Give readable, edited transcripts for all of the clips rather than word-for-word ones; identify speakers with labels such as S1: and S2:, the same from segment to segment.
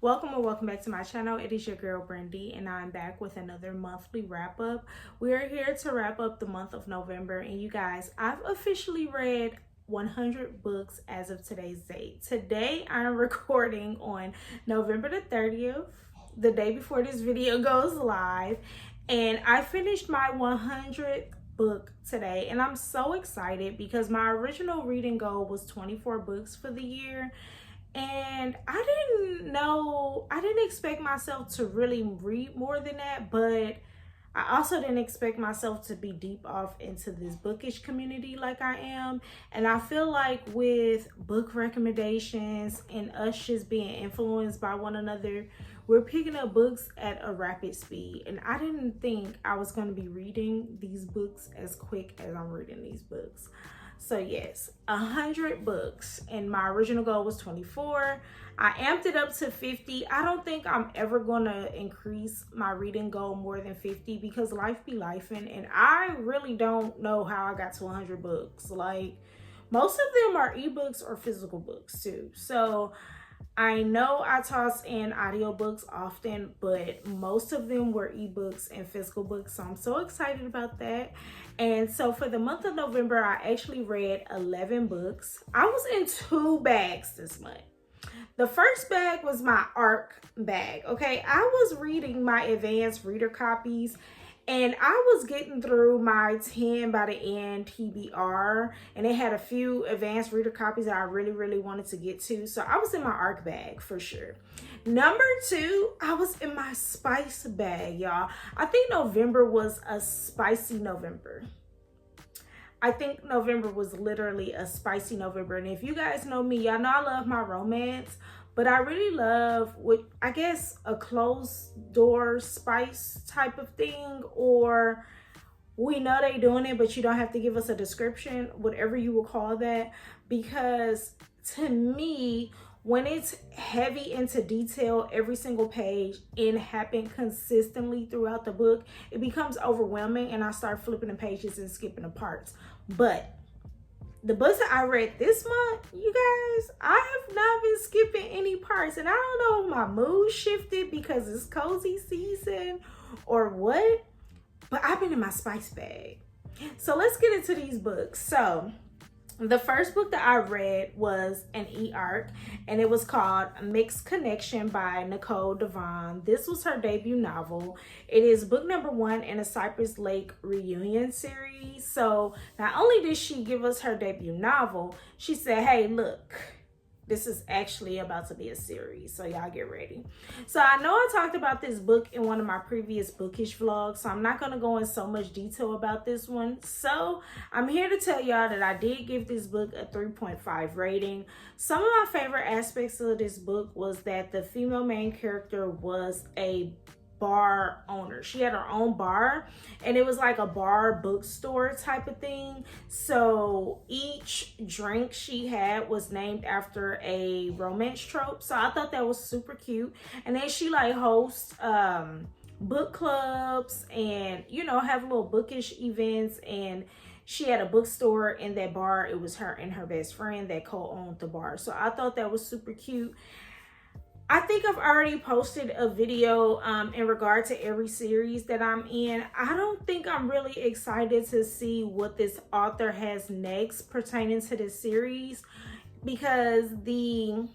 S1: Welcome or welcome back to my channel. It is your girl Brandy and I'm back with another monthly wrap up. We are here to wrap up the month of November, and you guys, I've officially read 100 books as of today's date. Today I'm recording on November the 30th, the day before this video goes live, and I finished my 100th book today, and I'm so excited because my original reading goal was 24 books for the year. And I didn't expect myself to really read more than that, but I also didn't expect myself to be deep off into this bookish community like I am. And I feel like with book recommendations and us just being influenced by one another, we're picking up books at a rapid speed. And I didn't think I was going to be reading these books as quick as I'm reading these books. So yes, 100 books, and my original goal was 24. I amped it up to 50. I don't think I'm ever gonna increase my reading goal more than 50 because life be lifing, and I really don't know how I got to 100 books. Like, most of them are ebooks or physical books too. So I know I toss in audiobooks often, but most of them were ebooks and physical books, so I'm so excited about that. And so for the month of November, I actually read 11 books. I was in 2 bags this month. The first bag was my ARC bag, okay? I was reading my advanced reader copies, and I was getting through my 10 by the end TBR, and it had a few advanced reader copies that I really wanted to get to. So I was in my ARC bag for sure. Number 2, I was in my spice bag, y'all. I think November was a spicy November. I think November was literally a spicy November. And if you guys know me, y'all know I love my romance, but I really love what I guess a closed door spice type of thing, or we know they doing it, but you don't have to give us a description, whatever you will call that. Because to me, when it's heavy into detail, every single page, and happen consistently throughout the book, it becomes overwhelming and I start flipping the pages and skipping the parts. But the books that I read this month, you guys, I have not been skipping any parts. And I don't know if my mood shifted because it's cozy season or what, but I've been in my spice bag. So let's get into these books. So the first book that I read was an e-arc, and it was called Mixed Connection by Nicole Devon. This was her debut novel. It is book number 1 in a Cypress Lake reunion series. So not only did she give us her debut novel, she said, hey, look, this is actually about to be a series, so y'all get ready. So I know I talked about this book in one of my previous bookish vlogs, so I'm not going to go in so much detail about this one. So I'm here to tell y'all that I did give this book a 3.5 rating. Some of my favorite aspects of this book was that the female main character was a bar owner. She had her own bar, and it was like a bar bookstore type of thing. So each drink she had was named after a romance trope. So I thought that was super cute. And then she like hosts book clubs and, you know, have little bookish events, and she had a bookstore in that bar. It was her and her best friend that co-owned the bar. So I thought that was super cute. I think I've already posted a video in regard to every series that I'm in. I don't think I'm really excited to see what this author has next pertaining to this series, because the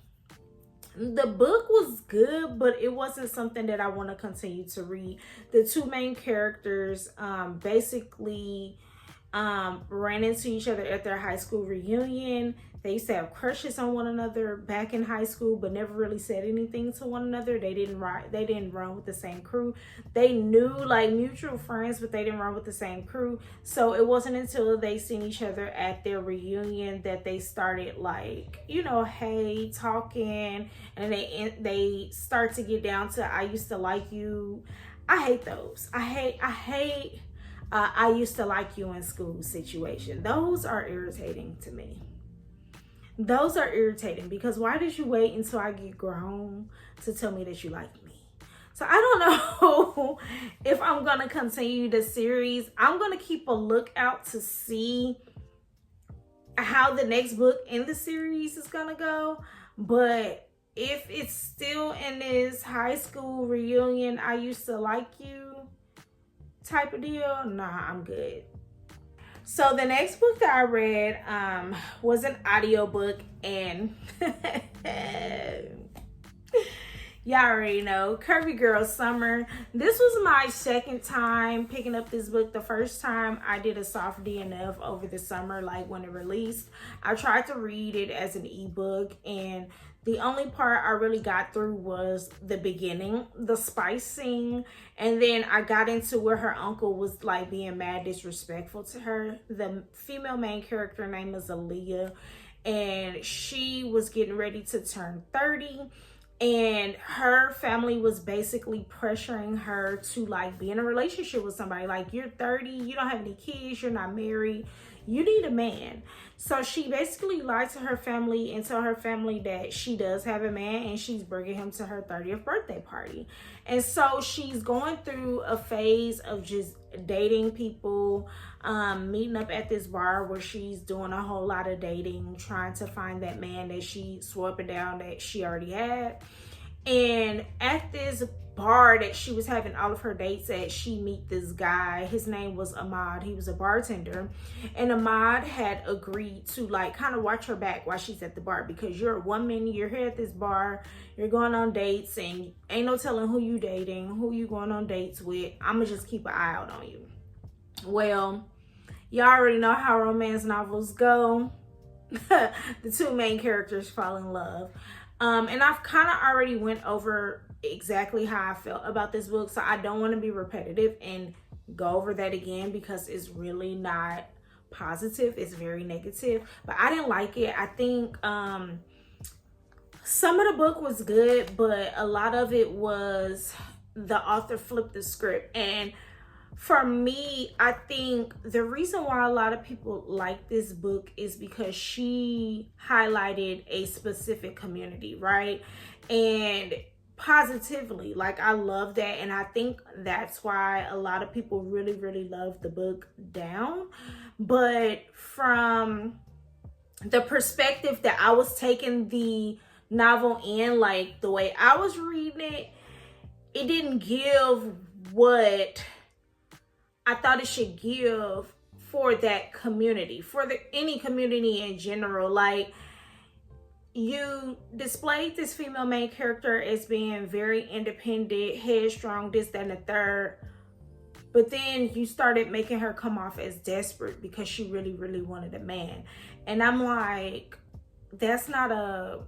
S1: book was good, but it wasn't something that I want to continue to read. The 2 main characters basically ran into each other at their high school reunion. They used to have crushes on one another back in high school, but never really said anything to one another. They didn't run with the same crew. They knew like mutual friends, but they didn't run with the same crew. So it wasn't until they seen each other at their reunion that they started, like, you know, hey, talking, and they start to get down to I used to like you. I hate those. I hate I used to like you in school situation. Those are irritating to me. Those are irritating because why did you wait until I get grown to tell me that you like me? So I don't know if I'm going to continue the series. I'm going to keep a lookout to see how the next book in the series is going to go. But if it's still in this high school reunion, I used to like you type of deal, nah, I'm good. So the next book that I read was an audiobook, and y'all already know, Curvy Girl Summer. This was my second time picking up this book. The first time I did a soft DNF over the summer, like when it released. I tried to read it as an ebook, and the only part I really got through was the beginning, the spice scene, and then I got into where her uncle was like being mad disrespectful to her. The female main character name is Aaliyah, and she was getting ready to turn 30, and her family was basically pressuring her to like be in a relationship with somebody. Like, you're 30, you don't have any kids, you're not married, you need a man. So she basically lied to her family and told her family that she does have a man, and she's bringing him to her 30th birthday party. And so she's going through a phase of just dating people, meeting up at this bar where she's doing a whole lot of dating, trying to find that man that she swore up and down that she already had. And at this bar that she was having all of her dates at, she meet this guy. His name was Ahmad. He was a bartender, and Ahmad had agreed to like kind of watch her back while she's at the bar, because you're a woman, you're here at this bar, you're going on dates, and ain't no telling who you dating, who you going on dates with. I'ma just keep an eye out on you. Well, y'all already know how romance novels go. The two main characters fall in love. And I've kind of already went over exactly how I felt about this book, so I don't want to be repetitive and go over that again, because it's really not positive. It's very negative, but I didn't like it. I think some of the book was good, but a lot of it was the author flipped the script. And for me, I think the reason why a lot of people like this book is because she highlighted a specific community, right? And positively, like, I love that. And I think that's why a lot of people really, really love the book down. But from the perspective that I was taking the novel in, like the way I was reading it, it didn't give what I thought it should give for that community, for any community in general. Like, you displayed this female main character as being very independent, headstrong, this, that, and the third. But then you started making her come off as desperate because she really, really wanted a man. And I'm like, that's not, I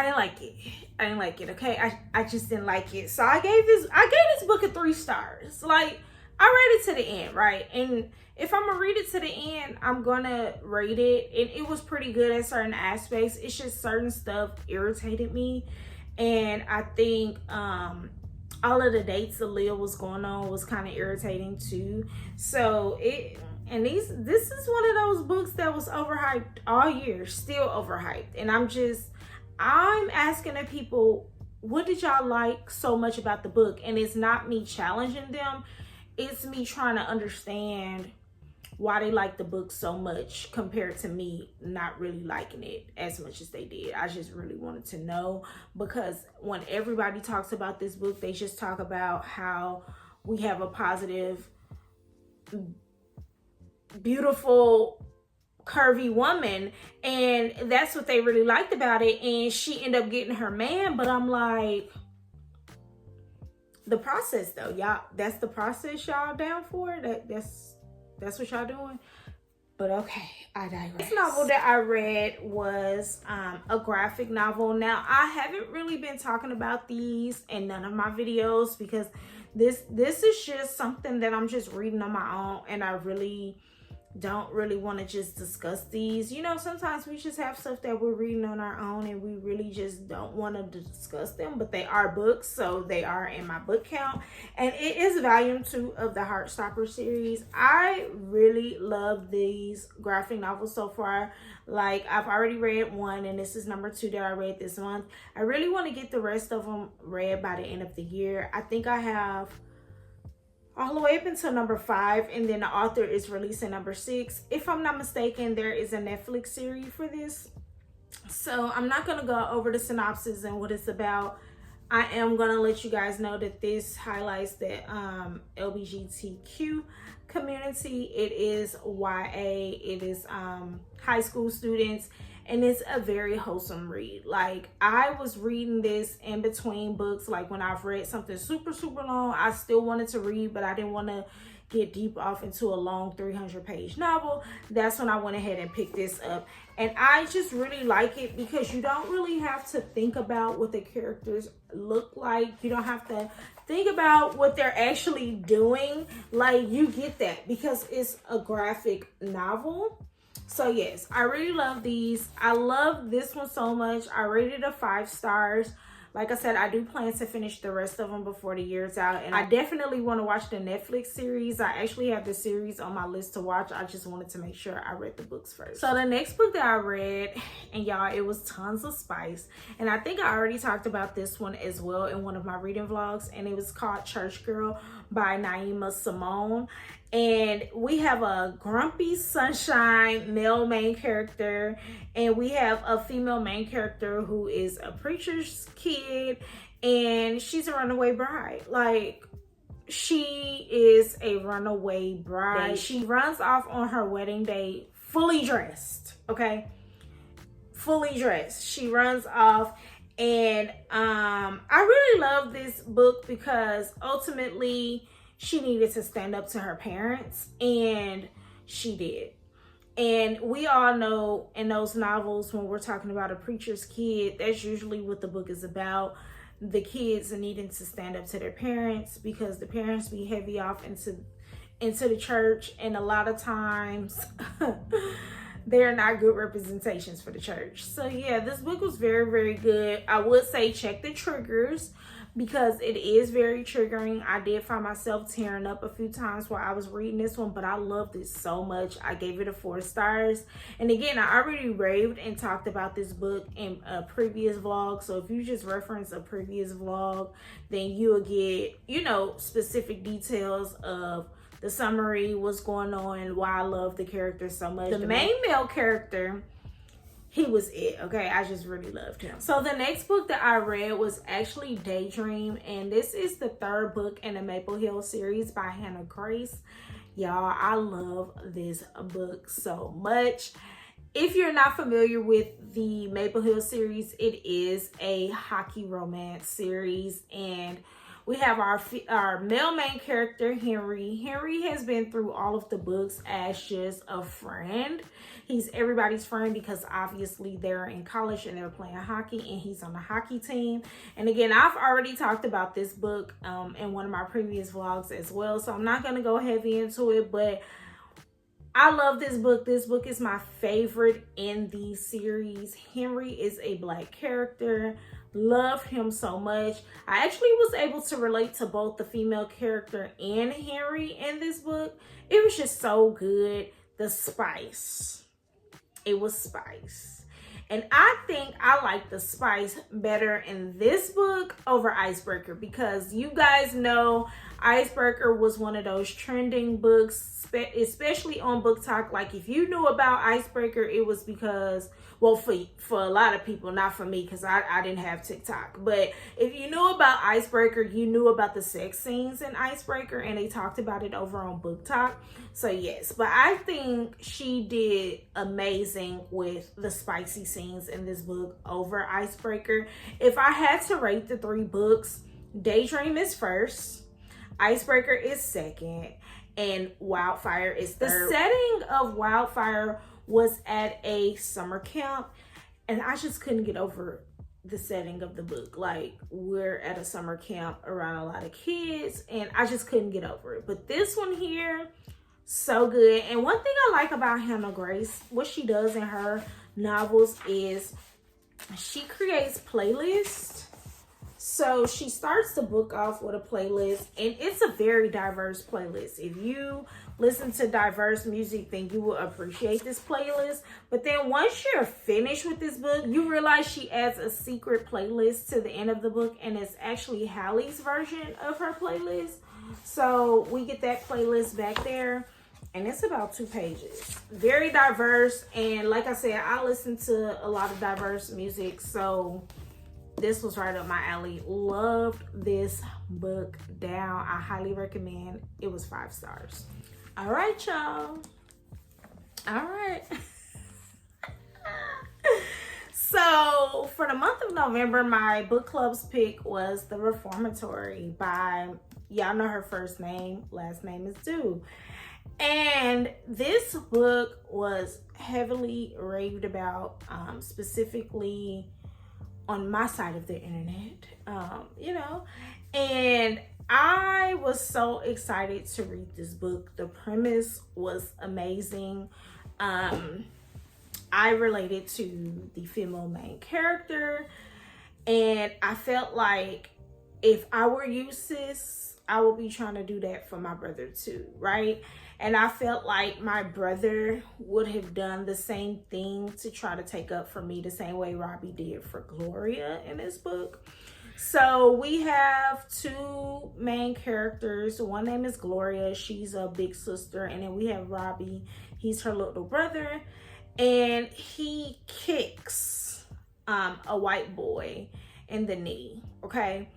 S1: didn't like it. I didn't like it, okay? I just didn't like it. So I gave this book a 3 stars. Like, I read it to the end, right? And if I'm gonna read it to the end, I'm gonna rate it. And it was pretty good at certain aspects. It's just certain stuff irritated me. And I think all of the dates Aaliyah was going on was kind of irritating too. So this is one of those books that was overhyped all year, still overhyped. And I'm asking the people, what did y'all like so much about the book? And it's not me challenging them. It's me trying to understand why they like the book so much compared to me not really liking it as much as they did. I just really wanted to know, because when everybody talks about this book, they just talk about how we have a positive, beautiful, curvy woman, and that's what they really liked about it. And she ended up getting her man. But I'm like, the process though, y'all, that's the process y'all down for? That's what y'all doing? But okay, I digress. This novel that I read was a graphic novel. Now, I haven't really been talking about these in none of my videos, because this is just something that I'm just reading on my own, and I really don't really want to just discuss these. You know, sometimes we just have stuff that we're reading on our own and we really just don't want to discuss them, but they are books, so they are in my book count. And it is volume 2 of the Heartstopper series. I really love these graphic novels so far. Like, I've already read 1, and this is number 2 that I read this month. I really want to get the rest of them read by the end of the year. I think I have all the way up until number 5, and then the author is releasing number 6. If I'm not mistaken, there is a Netflix series for this. So I'm not going to go over the synopsis and what it's about. I am going to let you guys know that this highlights the LGBTQ community. It is YA, it is high school students, and it's a very wholesome read. Like, I was reading this in between books. Like, when I've read something super long, I still wanted to read, but I didn't want to get deep off into a long 300-page novel. That's when I went ahead and picked this up, and I just really like it because you don't really have to think about what the characters look like. You don't have to think about what they're actually doing. Like, you get that because it's a graphic novel. So yes, I really love these. I love this one so much. I rated it 5 stars. Like I said, I do plan to finish the rest of them before the year's out. And I definitely want to watch the Netflix series. I actually have the series on my list to watch. I just wanted to make sure I read the books first. So the next book that I read, and y'all, it was Tons of Spice. And I think I already talked about this one as well in one of my reading vlogs. And it was called Church Girl by Naima Simone. And we have a grumpy sunshine male main character, and we have a female main character who is a preacher's kid, and she's a runaway bride. Like, she is a runaway bride. She runs off on her wedding day fully dressed, okay? Fully dressed. She runs off, and I really love this book because ultimately she needed to stand up to her parents, and she did. And we all know in those novels, when we're talking about a preacher's kid, that's usually what the book is about. The kids are needing to stand up to their parents because the parents be heavy off into the church, and a lot of times they're not good representations for the church. So yeah, this book was very good. I would say check the triggers because it is very triggering. I did find myself tearing up a few times while I was reading this one, but I loved it so much. I gave it a 4 stars. And again, I already raved and talked about this book in a previous vlog. So if you just reference a previous vlog, then you'll get, you know, specific details of the summary, what's going on, why I love the character so much. The main male character, he was it, okay? I just really loved him. So the next book that I read was actually Daydream, and this is the 3rd book in the Maple Hill series by Hannah Grace. Y'all, I love this book so much. If you're not familiar with the Maple Hill series, it is a hockey romance series, and we have our male main character, Henry. Henry has been through all of the books as just a friend. He's everybody's friend because obviously they're in college and they're playing hockey, and he's on the hockey team. And again, I've already talked about this book in one of my previous vlogs as well, so I'm not going to go heavy into it, but I love this book. This book is my favorite in the series. Henry is a Black character. Love him so much. I actually was able to relate to both the female character and Henry in this book. It was just so good. The spice. It was spice. And I think I like the spice better in this book over Icebreaker, because you guys know Icebreaker was one of those trending books, especially on Book Talk. Like, if you knew about Icebreaker, it was because, well, for a lot of people, not for me, because I didn't have TikTok. But if you knew about Icebreaker, you knew about the sex scenes in Icebreaker, and they talked about it over on Book Talk. So yes, but I think she did amazing with the spicy scenes in this book over Icebreaker. If I had to rate the 3 books, Daydream is first, Icebreaker is second, and Wildfire is third. The setting of Wildfire was at a summer camp, and I just couldn't get over the setting of the book. Like, we're at a summer camp around a lot of kids, and I just couldn't get over it. But this one here, so good. And one thing I like about Hannah Grace, what she does in her novels is she creates playlists. So she starts the book off with a playlist, and it's a very diverse playlist. If you listen to diverse music, then you will appreciate this playlist. But then once you're finished with this book, you realize she adds a secret playlist to the end of the book, and it's actually Hallie's version of her playlist. So we get that playlist back there. and it's about 2 pages. Very diverse, and like I said, I listen to a lot of diverse music, so this was right up my alley. Loved this book down. I highly recommend. It was 5 stars. All right, y'all. All right. So for the month of November, my book club's pick was The Reformatory by, y'all know her first name, last name is Dew. And this book was heavily raved about, specifically on my side of the internet, and I was so excited to read this book. The premise was amazing. I related to the female main character, and I felt like if I were you, sis, I would be trying to do that for my brother too, right? And I felt like my brother would have done the same thing to try to take up for me the same way Robbie did for Gloria in this book. So we have 2 main characters. One name is Gloria. She's a big sister. And then we have Robbie. He's her little brother. And he kicks a white boy in the knee, okay?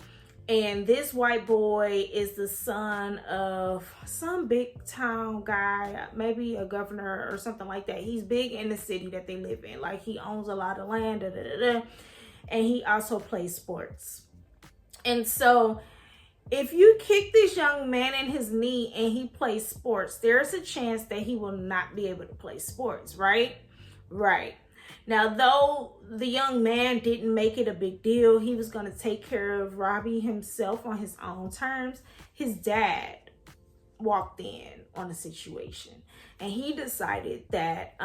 S1: And this white boy is the son of some big town guy, maybe a governor or something like that. He's big in the city that they live in. Like, he owns a lot of land, and he also plays sports. And so if you kick this young man in his knee and he plays sports, there's a chance that he will not be able to play sports, right? Right. Now, though the young man didn't make it a big deal, he was going to take care of Robbie himself on his own terms. His dad walked in on the situation, and he decided that,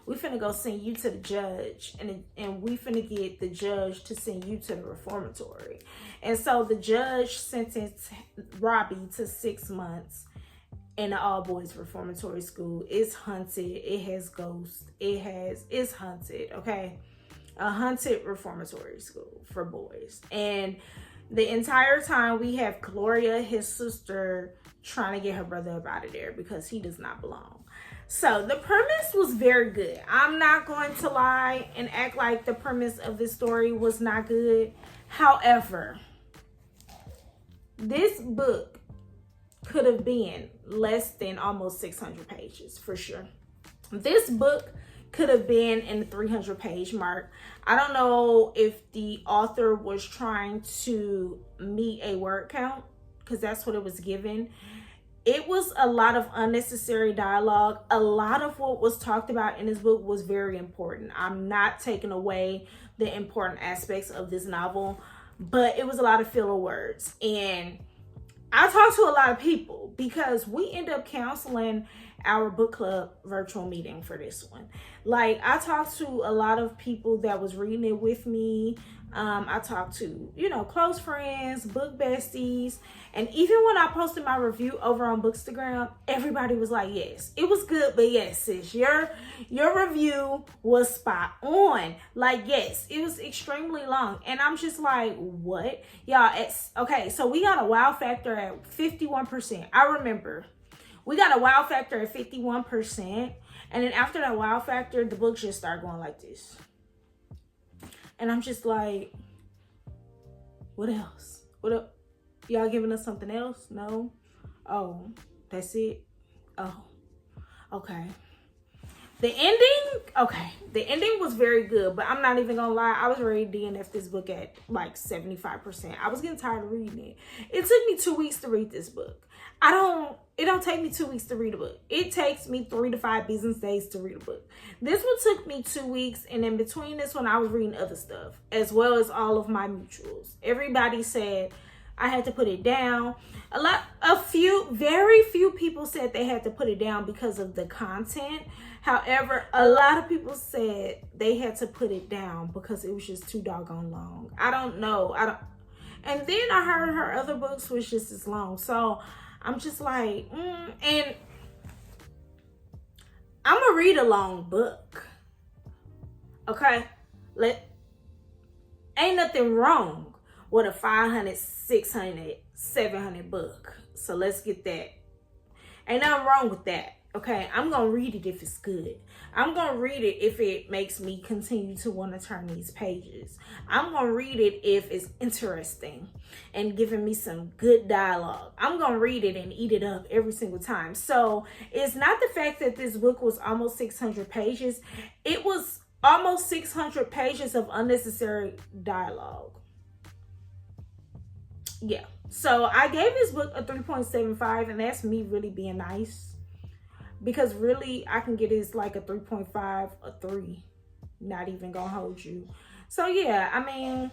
S1: we finna go send you to the judge, and we finna get the judge to send you to the reformatory. And so the judge sentenced Robbie to 6 months in the all-boys reformatory school. It's haunted. It has ghosts. It's haunted, okay? A haunted reformatory school for boys. And the entire time we have Gloria, his sister, trying to get her brother up out of there because he does not belong. So the premise was very good. I'm not going to lie and act like the premise of this story was not good. However, this book could have been less than almost 600 pages for sure. This book could have been in the 300 page mark. I don't know if the author was trying to meet a word count, because that's what it was given. It was a lot of unnecessary dialogue. A lot of what was talked about in this book was very important. I'm not taking away the important aspects of this novel, but it was a lot of filler words. And I talked to a lot of people because we end up canceling our book club virtual meeting for this one. Like, I talked to a lot of people that was reading it with me. I talked to, close friends, book besties. And even when I posted my review over on Bookstagram, everybody was like, yes, it was good, but yes, sis, your review was spot on. Like, yes, it was extremely long. And I'm just like, what? Y'all, okay, so we got a wow factor at 51%. I remember. We got a wow factor at 51. And then after that wow factor, the books just start going like this. And I'm just like, what else? What up? Y'all giving us something else? No? Oh, that's it? Oh, okay. The ending was very good, but I'm not even gonna lie, I was ready to DNF this book at like 75%. I was getting tired of reading it. It took me 2 weeks to read this book. It don't take me 2 weeks to read a book. It takes me 3 to 5 business days to read a book. This one took me 2 weeks, and in between this one, I was reading other stuff, as well as all of my mutuals. Everybody said I had to put it down. Very few people said they had to put it down because of the content. However, a lot of people said they had to put it down because it was just too doggone long. I don't know. And then I heard her other books was just as long. So I'm just like, and I'm gonna read a long book. Okay? Ain't nothing wrong with a 500, 600, 700 book. So let's get that. Ain't nothing wrong with that. Okay, I'm gonna read it if it's good. I'm gonna read it if it makes me continue to want to turn these pages. I'm gonna read it if it's interesting and giving me some good dialogue. I'm gonna read it and eat it up every single time. So it's not the fact that this book was almost 600 pages. It was almost 600 pages of unnecessary dialogue. Yeah. So I gave this book a 3.75, and that's me really being nice. Because really, I can get it like a 3.5, a 3. Not even gonna hold you. So yeah, I mean,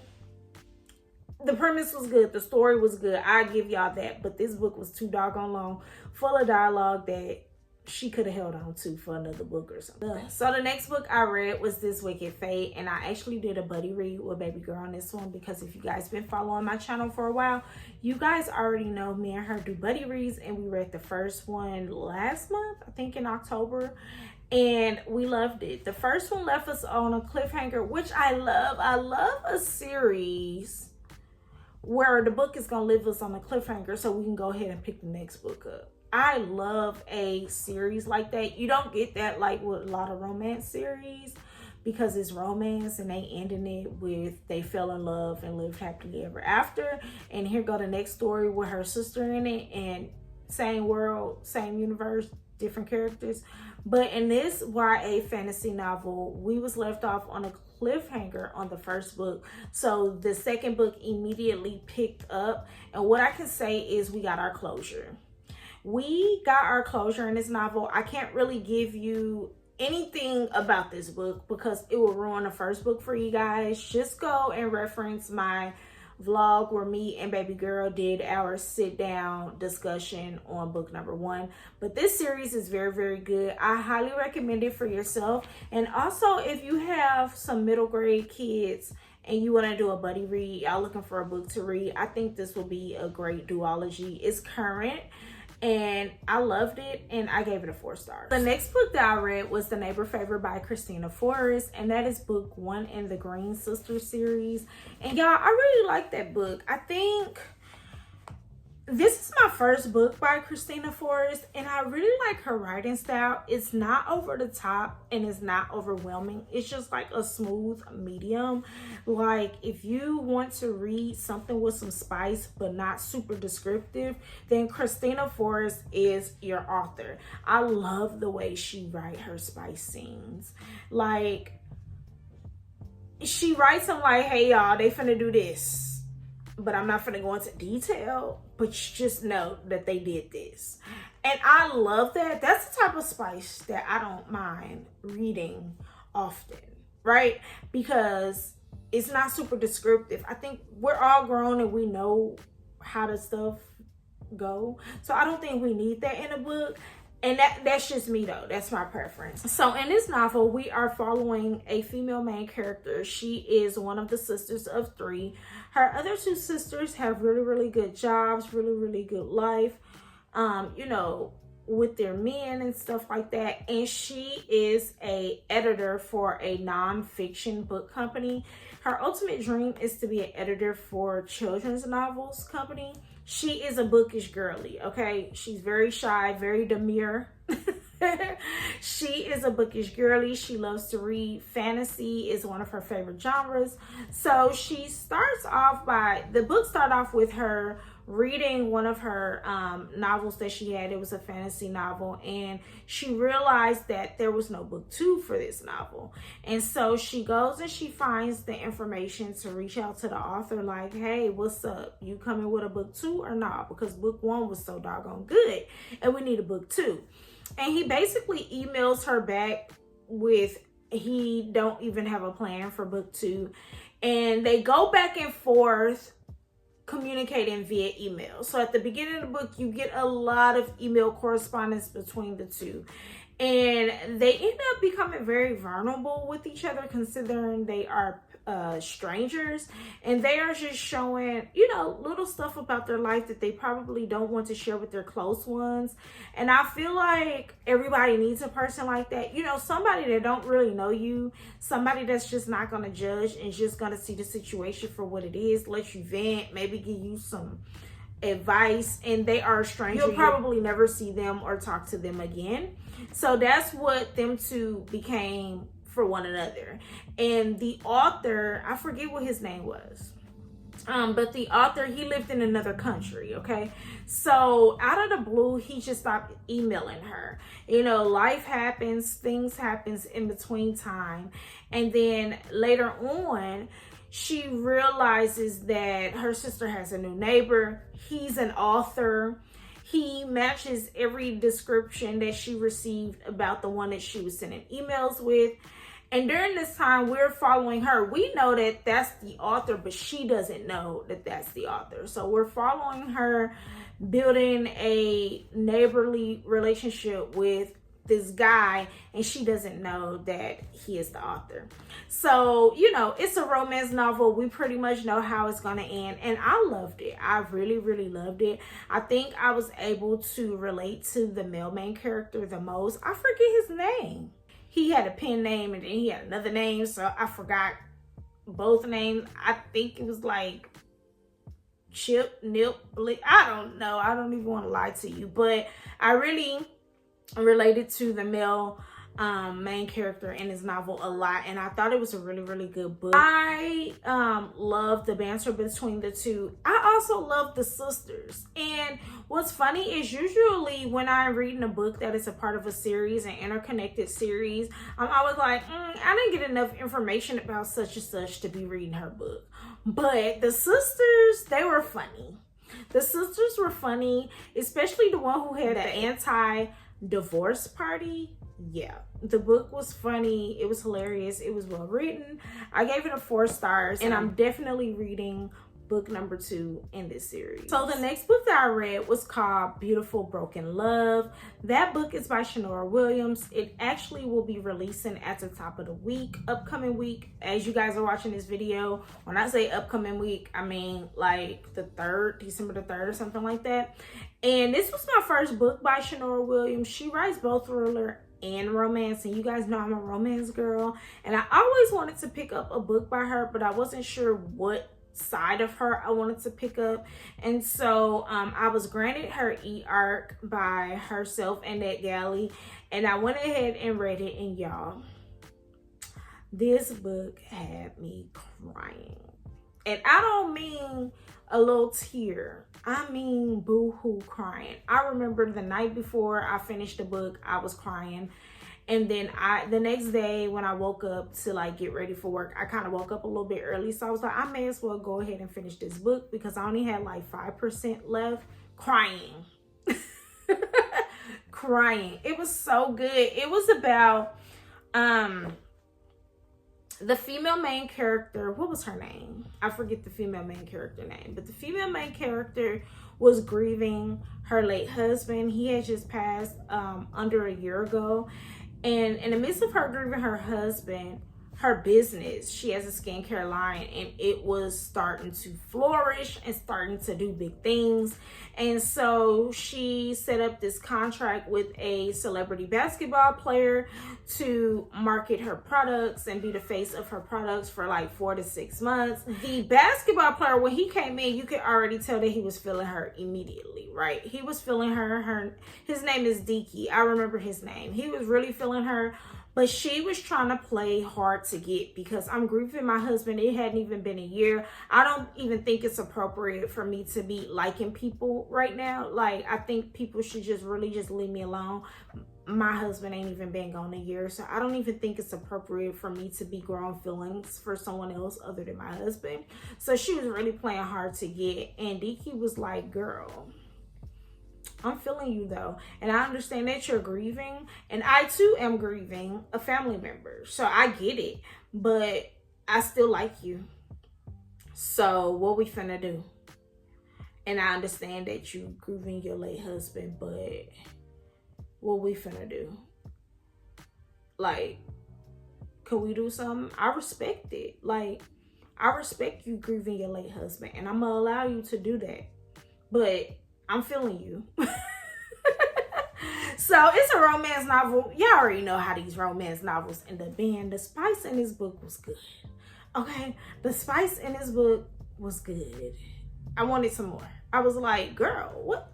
S1: the premise was good. The story was good. I give y'all that. But this book was too doggone long. Full of dialogue that she could have held on to for another book or something. So the next book I read was This Wicked Fate, and I actually did a buddy read with baby girl on this one, because if you guys been following my channel for a while, you guys already know me and her do buddy reads, and we read the first one last month, I think in October, and we loved it. The first one left us on a cliffhanger, which I love. I love a series where the book is gonna leave us on a cliffhanger so we can go ahead and pick the next book up. I love a series like that. You don't get that like with a lot of romance series, because it's romance and they ending it with they fell in love and lived happily ever after. And here go the next story with her sister in it, and same world, same universe, different characters. But in this YA fantasy novel, we was left off on a cliffhanger on the first book. So the second book immediately picked up. And what I can say is we got our closure. We got our closure in this novel. I can't really give you anything about this book because it will ruin the first book for you guys. Just go and reference my vlog where me and baby girl did our sit down discussion on book number 1. But this series is very, very good. I highly recommend it for yourself. And also, if you have some middle grade kids and you want to do a buddy read, y'all looking for a book to read, I think this will be a great duology. It's current and I loved it, and I gave it a 4 stars. The next book that I read was The Neighbor Favor by Christina Forrest, and that is book 1 in the Green Sisters series. And y'all, I really like that book. I think this is my first book by Christina Forrest, and I really like her writing style. It's not over the top and it's not overwhelming. It's just like a smooth medium. Like if you want to read something with some spice but not super descriptive, then Christina Forrest is your author. I love the way she writes her spice scenes. Like she writes them like, hey y'all, they finna do this, but I'm not finna go into detail, but you just know that they did this. And I love that. That's the type of spice that I don't mind reading often, right? Because it's not super descriptive. I think we're all grown and we know how the stuff go. So I don't think we need that in a book. And that's just me though. That's my preference. So in this novel, we are following a female main character. She is one of the sisters of 3. Her other 2 sisters have really, really good jobs, really, really good life, you know, with their men and stuff like that. And she is a editor for a nonfiction book company. Her ultimate dream is to be an editor for children's novels company. She is a bookish girly, okay? She's very shy, very demure. She is a bookish girly. She loves to read. Fantasy is one of her favorite genres. So she starts off by, the book started off with her reading one of her novels that she had. It was a fantasy novel, and she realized that there was no book 2 for this novel. And so she goes and she finds the information to reach out to the author like, hey, what's up? You coming with a book 2 or not? Because book 1 was so doggone good and we need a book 2. And he basically emails her back with he don't even have a plan for book 2. And they go back and forth communicating via email. So at the beginning of the book, you get a lot of email correspondence between the 2. And they end up becoming very vulnerable with each other, considering they are strangers, and they are just showing, you know, little stuff about their life that they probably don't want to share with their close ones. And I feel like everybody needs a person like that, you know, somebody that don't really know you, somebody that's just not going to judge and just going to see the situation for what it is, let you vent, maybe give you some advice, and they are strangers. You'll probably never see them or talk to them again. So that's what them two became for one another. And the author, I forget what his name was, but the author, he lived in another country, okay? So out of the blue, he just stopped emailing her. You know, life happens, things happens in between time. And then later on, she realizes that her sister has a new neighbor. He's an author. He matches every description that she received about the one that she was sending emails with. And during this time, we're following her. We know that that's the author, but she doesn't know that that's the author. So we're following her, building a neighborly relationship with this guy, and she doesn't know that he is the author. So, you know, it's a romance novel. We pretty much know how it's going to end, and I loved it. I really, really loved it. I think I was able to relate to the male main character the most. I forget his name. He had a pen name, and then he had another name, so I forgot both names. I think it was like Chip, Nip, I don't know. I don't even want to lie to you, but I really related to the male main character in his novel a lot, and I thought it was a really, really good book. I love the banter between the two. I also love the sisters, and what's funny is usually when I'm reading a book that is a part of a series, an interconnected series, I'm always like, I didn't get enough information about such and such to be reading her book. But the sisters, they were funny. The sisters were funny, especially the one who had the anti-divorce party. Yeah, the book was funny. It was hilarious. It was well written. I gave it a 4 stars, and I'm definitely reading book number 2 in this series. So the next book that I read was called Beautiful Broken Love. That book is by Shanora Williams. It actually will be releasing at the top of the week, upcoming week. As you guys are watching this video, when I say upcoming week, I mean like the 3rd, December the 3rd or something like that. And this was my first book by Shanora Williams. She writes both thriller and romance, and you guys know I'm a romance girl, and I always wanted to pick up a book by her, but I wasn't sure what side of her I wanted to pick up. And so I was granted her e-arc by herself and NetGalley, and I went ahead and read it, and y'all, this book had me crying. And I don't mean a little tear, I mean boo-hoo crying. I remember the night before I finished the book, I was crying. And then the next day when I woke up to like get ready for work, I kind of woke up a little bit early. So I was like, I may as well go ahead and finish this book because I only had like 5% left. Crying. Crying. It was so good. It was about the female main character. What was her name? I forget the female main character name. But the female main character was grieving her late husband. He had just passed under a year ago. And in the midst of her grieving her husband, her business, she has a skincare line, and it was starting to flourish and starting to do big things. And so she set up this contract with a celebrity basketball player to market her products and be the face of her products for like 4 to 6 months. The basketball player, when he came in, you could already tell that he was feeling her immediately, right? He was feeling her. His name is Deaky. I remember his name. He was really feeling her. But she was trying to play hard to get because I'm grieving my husband. It hadn't even been a year. I don't even think it's appropriate for me to be liking people right now. Like, I think people should just really just leave me alone. My husband ain't even been gone a year. So I don't even think it's appropriate for me to be growing feelings for someone else other than my husband. So she was really playing hard to get. And Deaky was like, girl, I'm feeling you though, and I understand that you're grieving, and I too am grieving a family member, so I get it, but I still like you. So what we finna do? And I understand that you grieving your late husband, but what we finna do? Like, can we do something? I respect it. Like, I respect you grieving your late husband, and I'm gonna allow you to do that, but I'm feeling you. So it's a romance novel. Y'all already know how these romance novels end up being. The spice in this book was good. Okay, the spice in this book was good. I wanted some more. I was like, girl, what?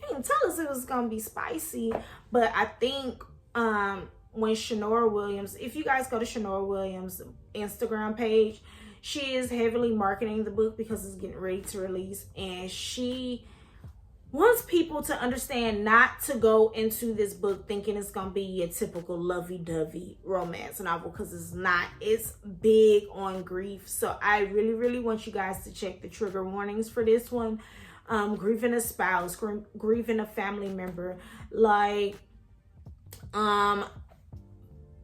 S1: You didn't tell us it was gonna be spicy. But I think when Shanora Williams, if you guys go to Shanora Williams' Instagram page, she is heavily marketing the book because it's getting ready to release, and she wants people to understand not to go into this book thinking it's gonna be a typical lovey-dovey romance novel, because it's not. It's big on grief. So I really want you guys to check the trigger warnings for this one. Grieving a spouse, grieving a family member, like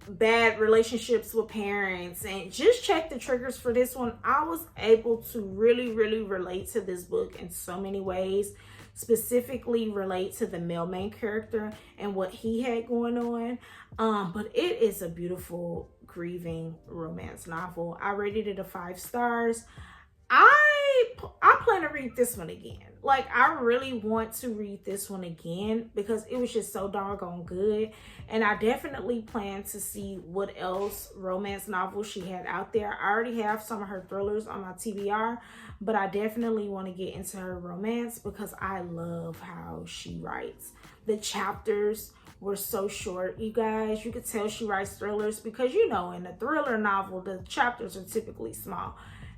S1: bad relationships with parents, and just check the triggers for this one. I was able to really relate to this book in so many ways, specifically relate to the male main character and what he had going on. But it is a beautiful grieving romance novel. I rated it a 5 stars. I plan to read this one again. Like, I really want to read this one again because it was just so doggone good. And I definitely plan to see what else romance novels she had out there. I already have some of her thrillers on my TBR, but I definitely want to get into her romance because I love how she writes. The chapters were so short, you guys. You could tell she writes thrillers because, you know, in a thriller novel, the chapters are typically small.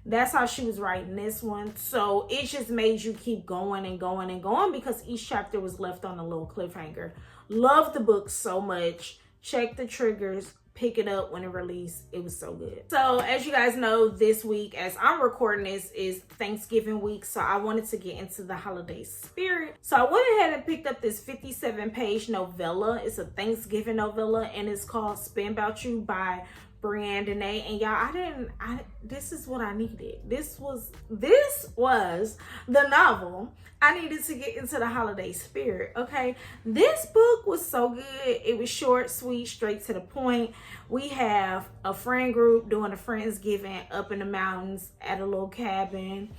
S1: That's how she was writing this one. So it just made you keep going and going and going because each chapter was left on a little cliffhanger. Love the book so much. Check the triggers. Pick it up when it released. It was so good. So as you guys know, this week, as I'm recording this, is Thanksgiving week. So I wanted to get into the holiday spirit. So I went ahead and picked up this 57-page novella. It's a Thanksgiving novella, and it's called Spin About You by Brandon A. And y'all, this is what I needed. This was the novel I needed to get into the holiday spirit. Okay, this book was so good. It was short, sweet, straight to the point. We have a friend group doing a Friendsgiving up in the mountains at a little cabin.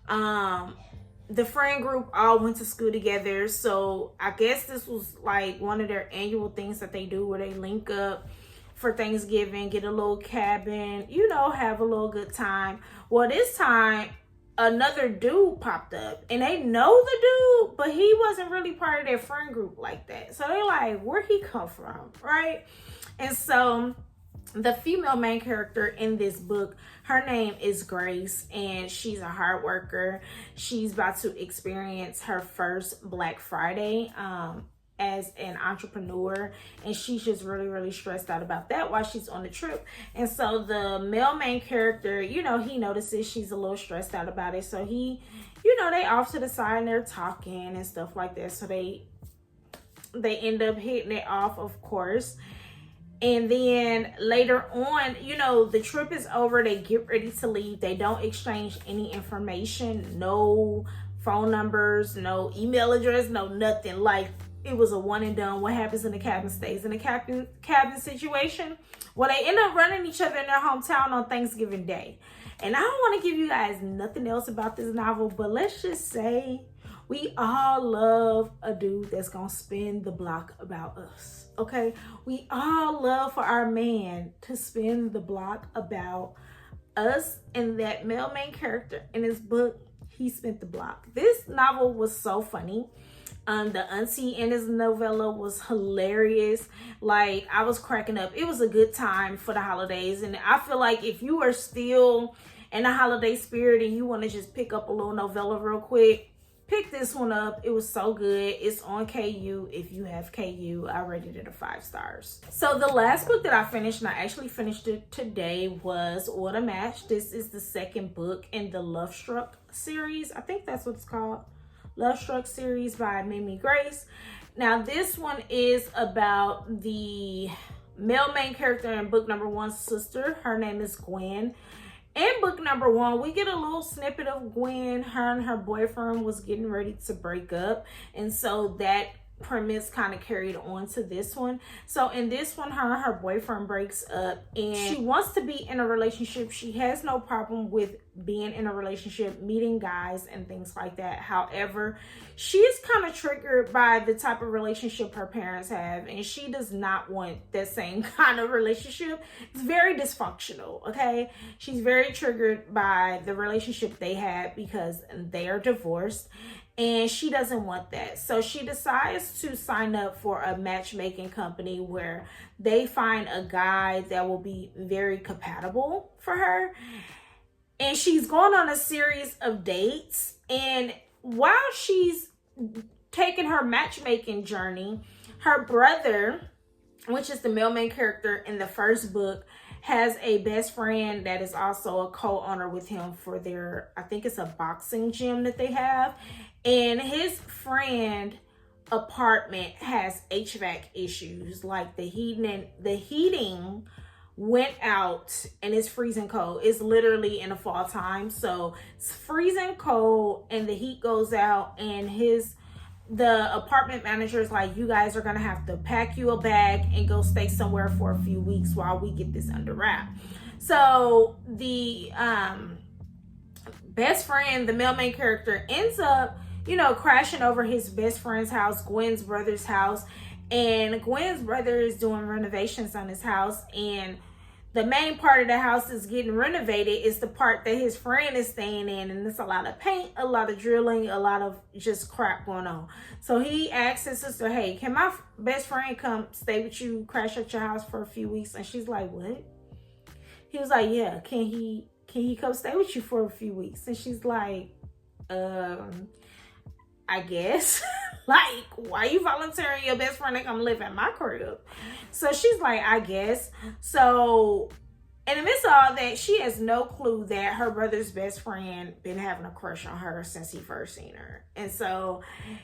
S1: The friend group all went to school together, so I guess this was like one of their annual things that they do where they link up for Thanksgiving, get a little cabin, you know, have a little good time. Well, this time another dude popped up, and they know the dude, but he wasn't really part of their friend group like that. So they're like, where'd he come from, right? And so the female main character in this book, her name is Grace, and she's a hard worker. She's about to experience her first Black Friday as an entrepreneur, and she's just really stressed out about that while she's on the trip. And so the male main character, you know, he notices she's a little stressed out about it, so he, you know, they off to the side and they're talking and stuff like that. So they end up hitting it off, of course. And then later on, you know, the trip is over, they get ready to leave. They don't exchange any information, no phone numbers, no email address, no nothing. Like, it was a one and done. What happens in the cabin stays in the cabin situation. Well, they end up running each other in their hometown on Thanksgiving Day. And I don't want to give you guys nothing else about this novel, but let's just say we all love a dude that's gonna spin the block about us. Okay, we all love for our man to spin the block about us, and that male main character in this book, he spent the block. This novel was so funny. The auntie in this novella was hilarious. Like, I was cracking up. It was a good time for the holidays, and I feel like if you are still in the holiday spirit and you want to just pick up a little novella real quick, pick this one up. It was so good. It's on KU. If you have KU, I rated it a 5 stars. So the last book that I finished, and I actually finished it today, was What a Match. This is the second book in the Love Struck series. I think that's what it's called. Love Struck series by Mimi Grace. Now this one is about the male main character in book number 1's sister. Her name is Gwen. In book number 1, we get a little snippet of Gwen. Her and her boyfriend was getting ready to break up, and so that premise kind of carried on to this one. So in this one, her and her boyfriend breaks up, and she wants to be in a relationship. She has no problem with being in a relationship, meeting guys and things like that. However, she is kind of triggered by the type of relationship her parents have, and she does not want that same kind of relationship. It's very dysfunctional, okay? She's very triggered by the relationship they had because they are divorced, and she doesn't want that. So she decides to sign up for a matchmaking company where they find a guy that will be very compatible for her. And she's going on a series of dates. And while she's taking her matchmaking journey, her brother, which is the male main character in the first book, has a best friend that is also a co-owner with him for their, I think it's a boxing gym that they have. And his friend apartment has HVAC issues, like the heating went out and it's freezing cold. It's literally in the fall time, so it's freezing cold and the heat goes out, and the apartment manager is like, you guys are gonna have to pack you a bag and go stay somewhere for a few weeks while we get this under wrap. So the best friend, the male main character, ends up, you know, crashing over his best friend's house, Gwen's brother's house. And Gwen's brother is doing renovations on his house, and the main part of the house is getting renovated is the part that his friend is staying in, and there's a lot of paint, a lot of drilling, a lot of just crap going on. So he asks his sister, hey, can my best friend come stay with you, crash at your house for a few weeks? And she's like, what? He was like, yeah, can he come stay with you for a few weeks? And she's like, I guess. Like, why you volunteering your best friend to come live at my crib? So she's like, I guess. So in the midst of all that, she has no clue that her brother's best friend been having a crush on her since he first seen her. And so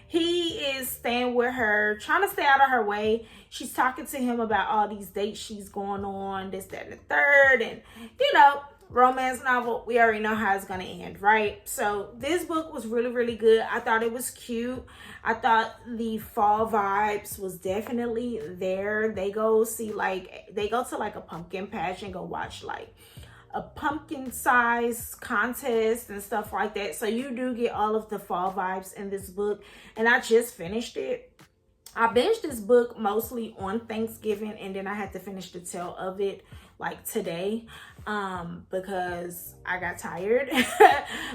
S1: he is staying with her, trying to stay out of her way. She's talking to him about all these dates she's going on, this, that, and the third. And, you know, romance novel, we already know how it's going to end, right? So this book was really, really good. I thought it was cute. I thought the fall vibes was definitely there. They go to like a pumpkin patch and go watch like a pumpkin size contest and stuff like that. So you do get all of the fall vibes in this book. And I just finished it. I binged this book mostly on Thanksgiving, and then I had to finish the tail of it like today because I got tired.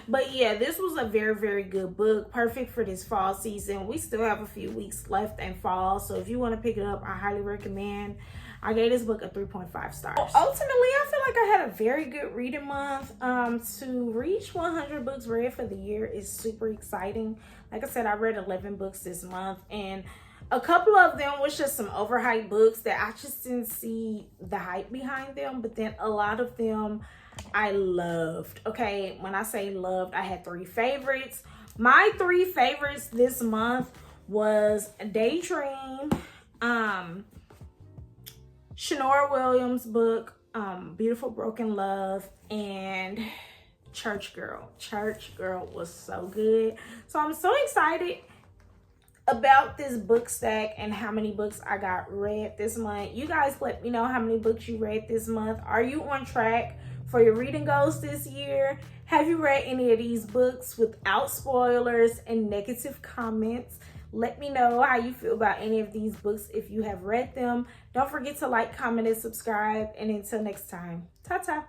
S1: But yeah, this was a very, very good book, perfect for this fall season. We still have a few weeks left in fall, so if you want to pick it up, I highly recommend. I gave this book a 3.5 stars. Ultimately, I feel like I had a very good reading month. To reach 100 books read for the year is super exciting. Like I said, I read 11 books this month, and a couple of them was just some overhyped books that I just didn't see the hype behind them. But then a lot of them I loved. Okay, when I say loved, I had 3 favorites. My 3 favorites this month was Daydream, Shanora Williams' book, Beautiful Broken Love, and Church Girl. Church Girl was so good. So I'm so excited about this book stack and how many books I got read this month. You guys let me know how many books you read this month. Are you on track for your reading goals this year? Have you read any of these books without spoilers and negative comments? Let me know how you feel about any of these books if you have read them. Don't forget to like, comment, and subscribe. And until next time, ta-ta.